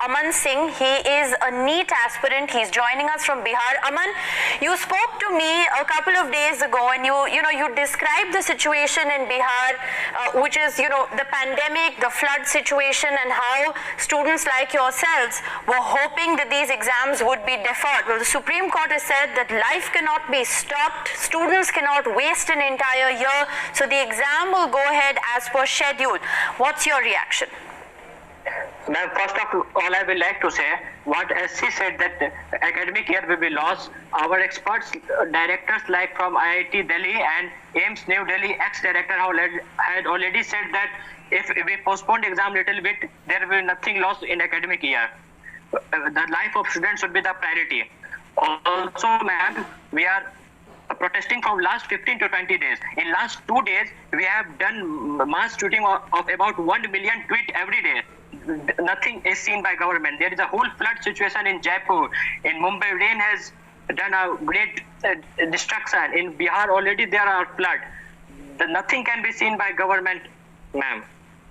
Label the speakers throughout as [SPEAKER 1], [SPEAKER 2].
[SPEAKER 1] Aman Singh. He is a NEET aspirant. He's joining us from Bihar. Aman, you spoke to me a couple of days ago, and you described the situation in Bihar, which is the pandemic, the flood situation, and how students like yourselves were hoping that these exams would be deferred. Well, the Supreme Court has said that life cannot be stopped. Students cannot waste an entire year, so the exam will go ahead as per schedule. What's your reaction?
[SPEAKER 2] Ma'am, first of all, I would like to say what SC said that the academic year will be lost. Our experts, directors like from IIT Delhi and AIMS New Delhi, ex-director had already said that if we postpone the exam little bit, there will be nothing lost in academic year. The life of students should be the priority. Also, ma'am, we are protesting from last 15 to 20 days. In last 2 days, we have done mass shooting of about 1 million tweet every day. Nothing is seen by government. There is a whole flood situation in Jaipur. In Mumbai, rain has done a great destruction. In Bihar, already there are flood. Nothing can be seen by government, ma'am.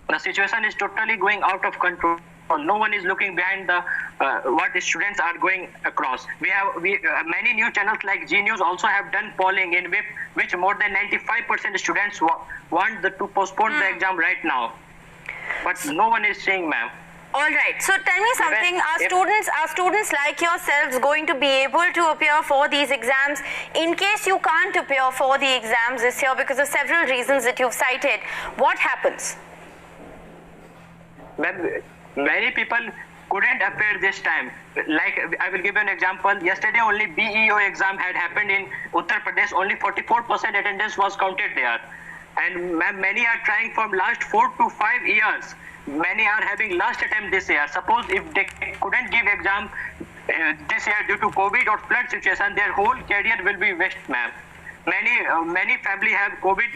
[SPEAKER 2] The situation is totally going out of control. No one is looking behind the what the students are going across. Many news channels like G News also have done polling in which more than 95% students want to postpone the exam right now. But no one is saying, ma'am.
[SPEAKER 1] All right. So tell me something. Are students like yourselves going to be able to appear for these exams in case you can't appear for the exams this year because of several reasons that you've cited? What happens?
[SPEAKER 2] Many people couldn't appear this time. Like, I will give you an example. Yesterday only BEO exam had happened in Uttar Pradesh. Only 44% attendance was counted there. And many are trying from last 4 to 5 years. Many are having last attempt this year. Suppose if they couldn't give exam this year due to COVID or flood situation, their whole career will be wasted, ma'am. Many family have COVID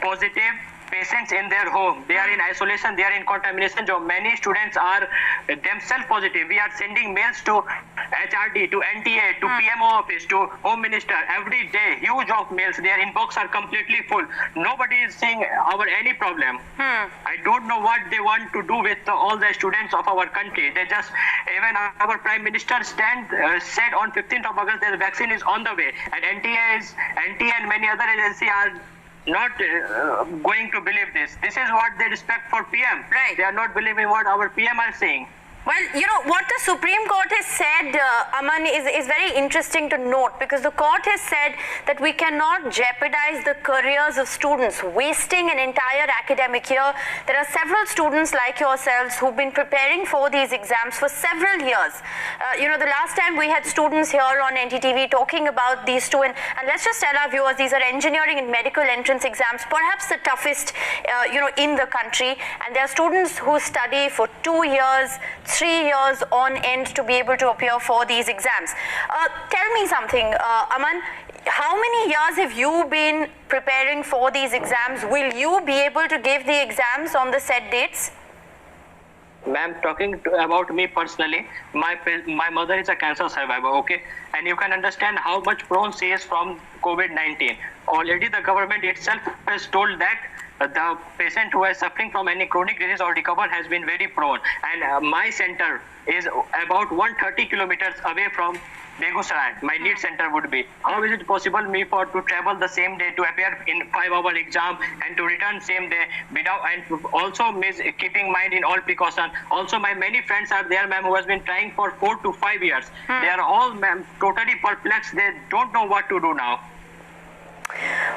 [SPEAKER 2] positive patients in their home. They are in isolation, they are in contamination. So many students are themselves positive. We are sending mails to HRD, to NTA, to PMO office, to Home Minister every day. Huge of mails. Their inbox are completely full. Nobody is seeing any problem. I don't know what they want to do with all the students of our country. They just, even our Prime Minister said on 15th of August that the vaccine is on the way. And NTA and many other agencies are not going to believe this. This is what they respect for PM.
[SPEAKER 1] Right.
[SPEAKER 2] They are not believing what our PM are saying.
[SPEAKER 1] Well, what the Supreme Court has said, Aman, is very interesting to note, because the court has said that we cannot jeopardize the careers of students, wasting an entire academic year. There are several students like yourselves who've been preparing for these exams for several years. The last time we had students here on NTTV talking about these two, and let's just tell our viewers, these are engineering and medical entrance exams, perhaps the toughest, in the country. And there are students who study for 2 years, 3 years on end to be able to appear for these exams. Tell me something, Aman, how many years have you been preparing for these exams? Will you be able to give the exams on the set dates?
[SPEAKER 2] Ma'am, talking about me personally, my mother is a cancer survivor, okay? And you can understand how much prone she is from COVID-19. Already the government itself has told that the patient who is suffering from any chronic disease or recover has been very prone. And my center is about 130 kilometers away from Begusarai. My NEET center would be. How is it possible me to travel the same day to appear in 5-hour exam and to return same day without, and also keeping mind in all precaution. Also, my many friends are there, ma'am, who has been trying for 4 to 5 years. They are all, ma'am, totally perplexed. They don't know what to do now.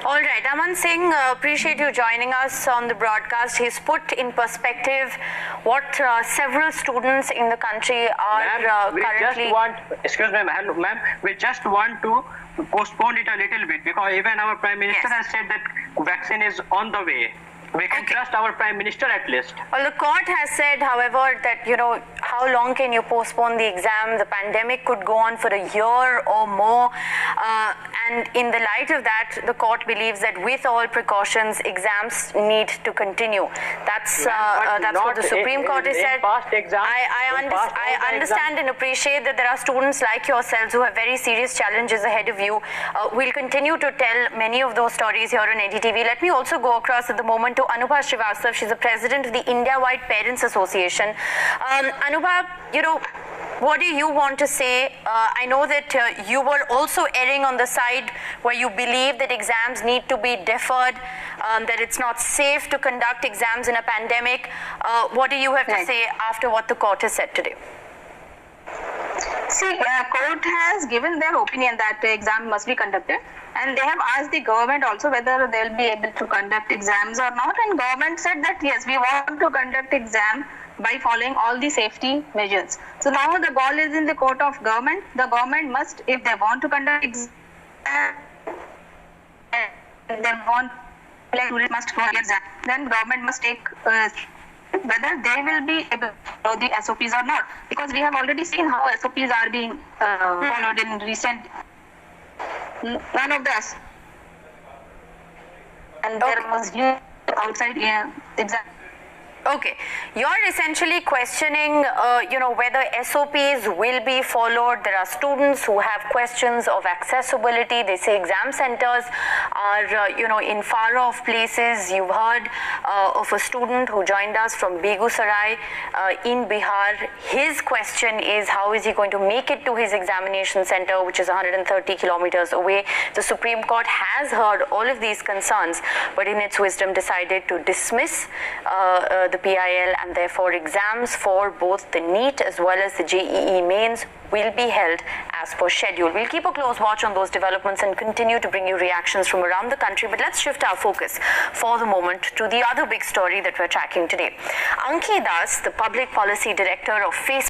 [SPEAKER 1] All right, Aman Singh, appreciate you joining us on the broadcast. He's put in perspective what several students in the country are currently...
[SPEAKER 2] Excuse me, ma'am, we just want to postpone it a little bit, because even our Prime Minister has said that vaccine is on the way. We can trust our Prime Minister at least.
[SPEAKER 1] Well, the court has said, however, that, how long can you postpone the exam? The pandemic could go on for a year or more. And in the light of that, the court believes that with all precautions, exams need to continue. That's what the Supreme Court has said. I understand and appreciate that there are students like yourselves who have very serious challenges ahead of you. We'll continue to tell many of those stories here on NTTV. Let me also go across at the moment to Anubha Srivastav. She's the president of the India-wide Parents Association. Anubha, Shubha, what do you want to say? I know that you were also erring on the side where you believe that exams need to be deferred, that it's not safe to conduct exams in a pandemic. What do you have to say after what the court has said today?
[SPEAKER 3] See, court has given their opinion that the exam must be conducted, and they have asked the government also whether they will be able to conduct exams or not, and government said that yes, we want to conduct exam by following all the safety measures. So now the ball is in the court of government. The government must, if they want to conduct exam, they want like must go exam, then government must take whether they will be able to follow the SOPs or not, because we have already seen how SOPs are being followed in recent. None of this, and there was outside exam.
[SPEAKER 1] Okay, you're essentially questioning, whether SOPs will be followed. There are students who have questions of accessibility. They say exam centers are, in far-off places. You've heard of a student who joined us from Begusarai in Bihar. His question is, how is he going to make it to his examination center, which is 130 kilometers away? The Supreme Court has heard all of these concerns, but in its wisdom decided to dismiss the PIL, and therefore exams for both the NEET as well as the JEE mains will be held as per schedule. We'll keep a close watch on those developments and continue to bring you reactions from around the country, but let's shift our focus for the moment to the other big story that we're tracking today. Anki Das, the public policy director of Facebook,